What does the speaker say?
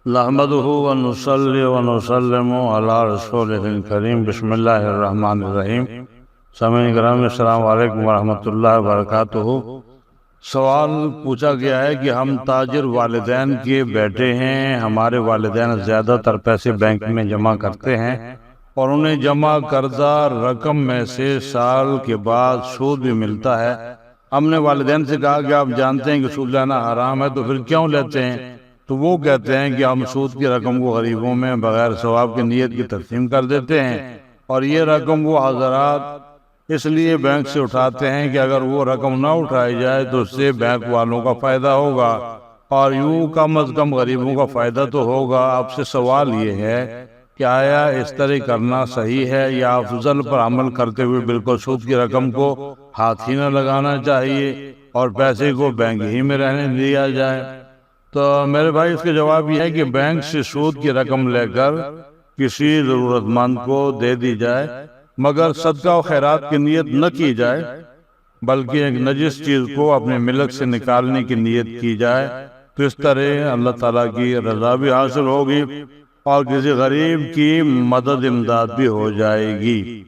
نحمدہ ونصلی ونسلم علی رسولہ الکریم بسم اللہ الرحمن الرحیم۔ سامعین کرام السلام علیکم ورحمۃ اللہ وبرکاتہ۔ سوال پوچھا گیا ہے کہ ہم تاجر والدین کے بیٹے ہیں، ہمارے والدین زیادہ تر پیسے بینک میں جمع کرتے ہیں اور انہیں جمع کردہ رقم میں سے سال کے بعد سود بھی ملتا ہے۔ ہم نے والدین سے کہا کہ آپ جانتے ہیں کہ سود لینا حرام ہے، تو پھر کیوں لیتے ہیں؟ تو وہ کہتے ہیں کہ ہم سود کی رقم کو غریبوں میں بغیر ثواب کی نیت کی تقسیم کر دیتے ہیں، اور یہ رقم وہ حضرات اس لیے بینک سے اٹھاتے ہیں کہ اگر وہ رقم نہ اٹھائی جائے تو اس سے بینک والوں کا فائدہ ہوگا اور یوں کم از کم غریبوں کا فائدہ تو ہوگا۔ آپ سے سوال یہ ہے کہ آیا اس طرح کرنا صحیح ہے یا افضل پر عمل کرتے ہوئے بالکل سود کی رقم کو ہاتھ ہی نہ لگانا چاہیے اور پیسے کو بینک ہی میں رہنے دیا جائے؟ تو میرے بھائی اس کا جواب یہ ہے کہ بینک سے سود کی رقم لے کر کسی ضرورت مند کو دے دی جائے، مگر صدقہ و خیرات کی نیت نہ کی جائے، بلکہ ایک نجس چیز کو اپنے ملک سے نکالنے کی نیت کی جائے، تو اس طرح اللہ تعالیٰ کی رضا بھی حاصل ہوگی اور کسی غریب کی مدد امداد بھی ہو جائے گی۔